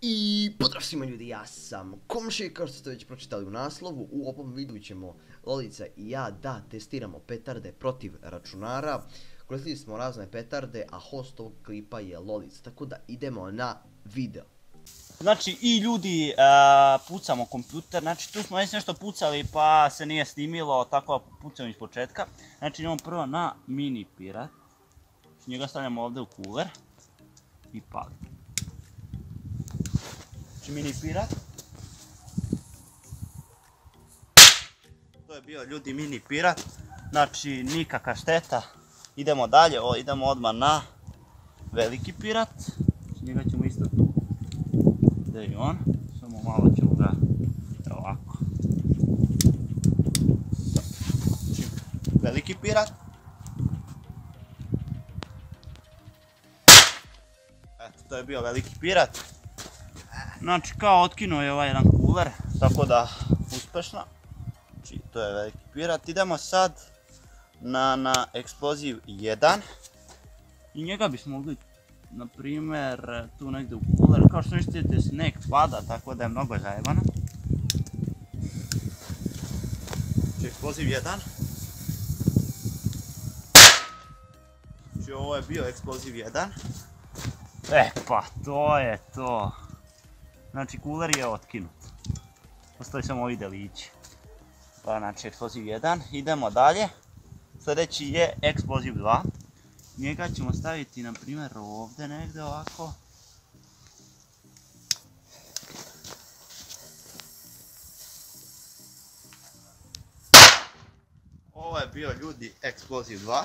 I pozdrav svima ljudi, ja sam Komšija, kao što ste već pročitali u naslovu. U ovom videu ćemo Lolica i ja da testiramo petarde protiv računara. Koristili smo razne petarde, a host ovog klipa je Lolica, tako da idemo na video. Znači i ljudi pucamo kompjuter, znači tu smo već nešto pucali pa se nije snimilo, tako pucamo iz početka. Znači idemo prvo na mini pirat, njega stavljamo ovdje u kuler i palimo. Znači mini pirat. To je bio ljudi mini pirat, znači nikakva šteta. Idemo dalje, idemo odmah na veliki pirat, znači njega ćemo isto tu. Gdje je on, samo malo ćemo ga, evo ovako. Znači, veliki pirat. Eto, to je bio veliki pirat. Znači, kao otkinuo je ovaj jedan kuler, tako da uspešno. Znači, to je veliki pirat. Idemo sad na eksploziv 1. I njega bismo mogli, na primjer, tu negdje u kuler. Kao što vidite, sneg pada, tako da je mnogo zajebano. Znači, eksploziv 1. Znači, ovo je bio eksploziv 1. Pa, to je to. Znači, kuler je otkinut. Postoji samo ovi delići. Pa, znači, eksploziv 1. Idemo dalje. Sljedeći je eksploziv 2. Njega ćemo staviti, na primjer, ovdje negdje ovako. Ovo je bio ljudi eksploziv 2.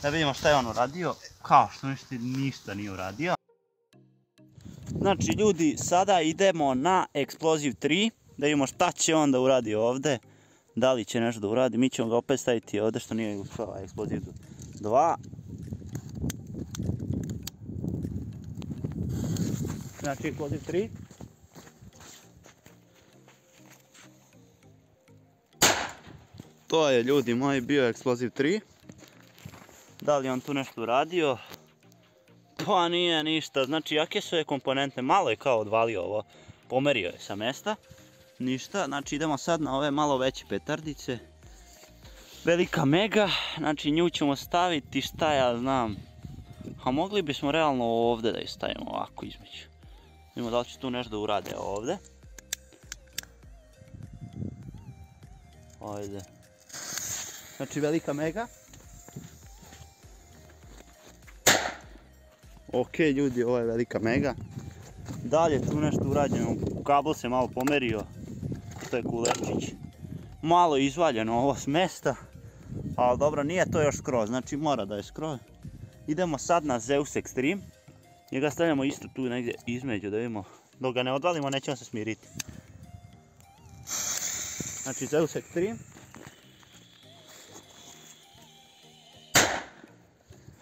Da vidimo šta je on uradio. Kao što ništa nije uradio. Znači ljudi, sada idemo na eksploziv 3. Da vidimo šta će on da uradi ovdje. Da li će nešto da uradi. Mi ćemo ga opet staviti ovdje što nije uspio eksploziv 2. Znači eksploziv 3. To je ljudi moji bio eksploziv 3. Da li on tu nešto uradio? Pa nije ništa, znači jake su je komponente, malo je kao odvalio ovo, pomerio je sa mesta. Ništa, znači idemo sad na ove malo veće petardice. Velika mega, znači nju ćemo staviti, šta ja znam. A mogli bismo realno ovdje da je stavimo ovako između. Vidimo da li će tu nešto da urade ovdje. Ajde. Znači velika mega. Ok ljudi, ovo je velika mega. Dalje tu nešto urađeno, kabel se malo pomerio. To je kulerčić. Malo je izvaljeno ovo s mesta. Ali dobro, nije to još skroz, znači mora da je skroz. Idemo sad na Zeus Extreme. Njega stavljamo isto tu negdje između da vidimo. Dok ga ne odvalimo nećemo se smiriti. Znači Zeus Extreme.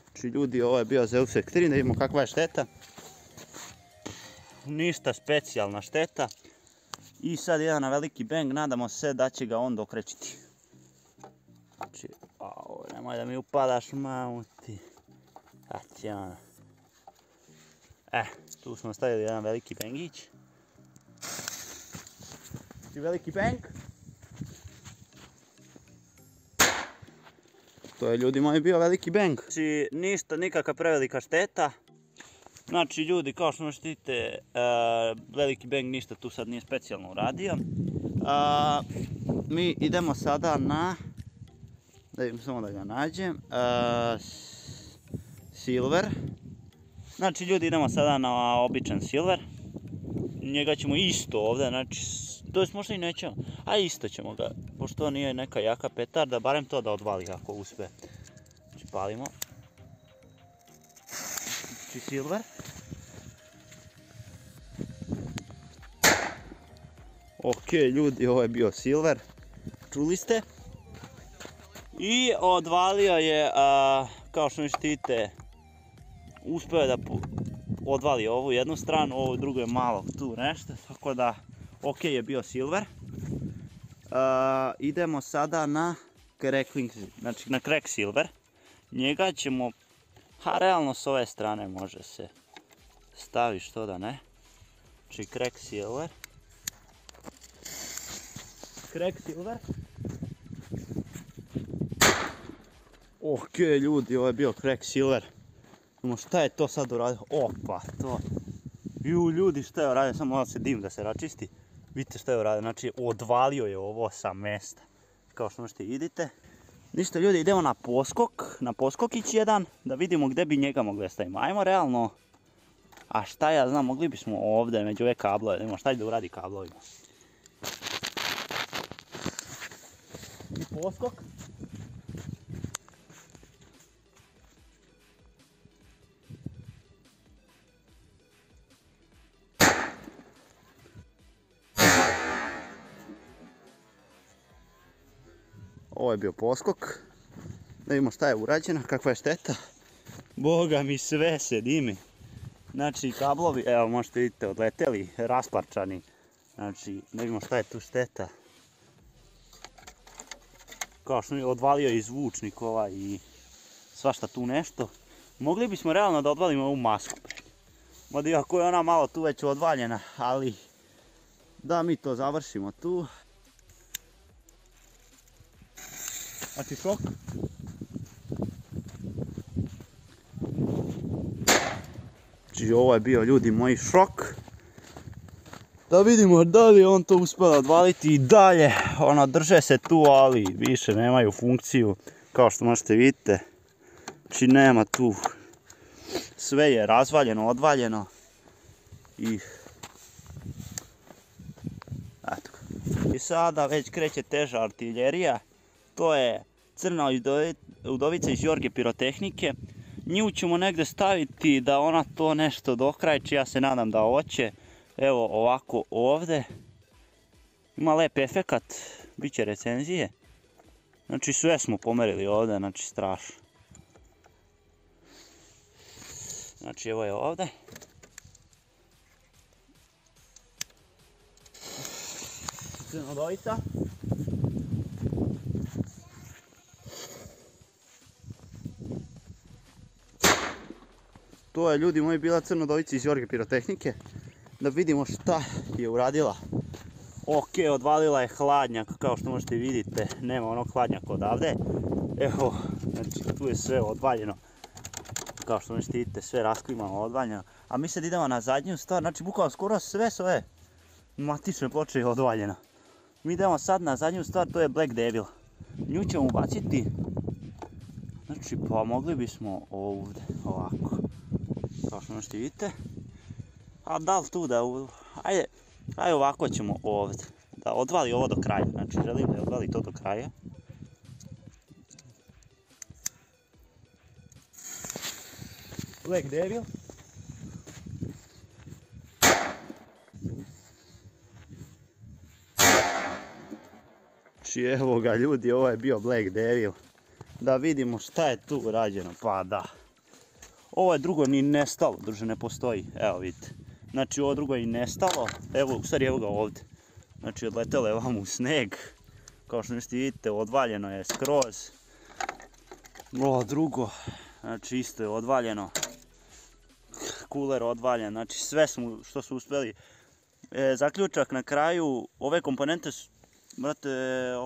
Znači ljudi, ovo je bio Zeus Extreme, da vidimo kakva je šteta. Ništa specijalna šteta. I sad jedan na veliki bang, nadamo se da će ga on dokrećiti. Znači, nemoj da mi upadaš mamuti. Znači ono. Tu smo stavili jedan veliki bangić. Znači veliki bang. To je ljudi moji bio veliki bang. Znači ništa, nikakva prevelika šteta. Znači ljudi, kao što možete vidite, veliki bang ništa tu sad nije specijalno uradio. Mi idemo sada na, da vidim samo da ga nađem, silver. Znači ljudi, idemo sada na običan silver. Njega ćemo isto ovdje, znači, to jest možda i nećemo, a isto ćemo ga, pošto nije neka jaka petarda, barem to da odvali ako uspe. Znači palimo. Znači silver. Ok ljudi, ovo je bio silver, čuli ste. I odvalio je, kao što vidite, uspio je da odvali ovu jednu stranu, ovu drugu je malo tu nešto, tako da ok je bio silver. Idemo sada na crackling, znači na crack silver. Njega ćemo, realno s ove strane može se stavi, što da ne. Znači Cracksilver. Cracksilver. Ok ljudi, ovo je bio Cracksilver. Šta je to sad uradio? Opa, to. Ljudi, šta je uradio? Samo malo se dim da se račisti. Vidite šta je uradio, znači odvalio je ovo sa mesta. Kao što možete vidite. Ništa ljudi, idemo na poskok, na poskokić jedan, da vidimo gdje bi njega mogli staviti. Ajmo realno, a šta ja znam, mogli bismo ovdje među ove kablove, da vidimo šta je da uradi kablovima. I poskok. Ovo je bio poskok. Da vidimo šta je urađeno, kakva je šteta. Boga mi sve se dimi. Znači kablovi, evo možete vidite, odleteli, rasparčani. Znači, da vidimo šta je tu šteta. Kao što je odvalio i zvučnik ovaj i svašta tu nešto. Mogli bismo realno da odvalimo ovu masku. Mada iako je ona malo tu već odvaljena, ali da mi to završimo tu. Znači šok. Znači ovo je bio ljudi moj šok. Da vidimo da li on to uspio odvaliti i dalje. Ono drže se tu ali više nemaju funkciju. Kao što možete vidite. Znači nema tu. Sve je razvaljeno, odvaljeno. I eto. I sada već kreće teža artiljerija. To je crna udovica iz Jorge Pirotehnike. Nju ćemo negdje staviti da ona to nešto dokrajči, ja se nadam da hoće. Evo ovako ovdje. Ima lep efekat, bit će recenzije. Znači sve smo pomerili ovdje, znači strašno. Znači evo je ovdje. Crna udovica. To je ljudi moji bila crna udovica iz Jorge Pirotehnike. Da vidimo šta je uradila. Ok, odvalila je hladnjak, kao što možete vidite. Nema onog hladnjaka odavde. Evo, znači tu je sve odvaljeno. Kao što možete vidite, sve rasklimano odvaljeno. A mi sad idemo na zadnju stvar, znači bukvalno skoro sve su ove matične ploče je odvaljeno. Mi idemo sad na zadnju stvar, to je Black Devil. Nju ćemo ubaciti. Znači pa mogli bismo ovdje, ovako. Kao što možete vidite. A da li tu da... Ajde ovako ćemo ovdje. Da odvali ovo do kraja. Znači želim da odvali to do kraja. Black Devil. Znači evo ga ljudi, ovo je bio Black Devil. Da vidimo šta je tu rađeno, pa da. Ovo je drugo ni nestalo, druže ne postoji, evo vidite. Znači ovo drugo je i nestalo, evo, u stvari evo ga ovdje. Znači odletelo je vam u sneg. Kao što nešto vidite, odvaljeno je skroz. Ovo drugo, znači isto je odvaljeno. Kuler odvaljen, znači sve smo što su uspjeli. Zaključak na kraju, ove komponente su, brate,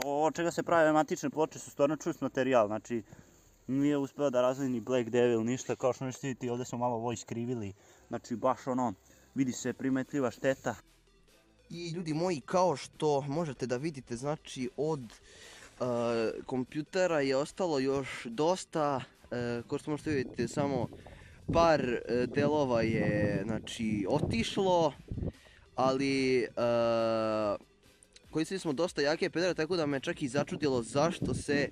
od čega se prave matične ploče su stvarno čvrst materijal, znači nije uspio da razvali ni Black Devil, ništa, kao što možete vidjeti, ovdje smo malo ovo iskrivili, znači baš ono, vidi se primetljiva šteta. I ljudi moji, kao što možete da vidite, znači od kompjutera je ostalo još dosta, kao što možete vidjeti, samo par delova je znači otišlo, ali koristili smo dosta jake pedale, tako da me čak i začudilo zašto se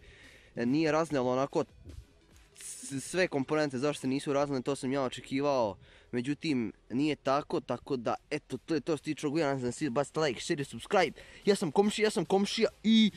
nije raznalo onako sve komponente, zašto se nisu raznale, to sam ja očekivao, međutim nije tako, tako da eto to je to što se tiče ovog videa, nadam se da svi bacite like, share, subscribe, ja sam komšija i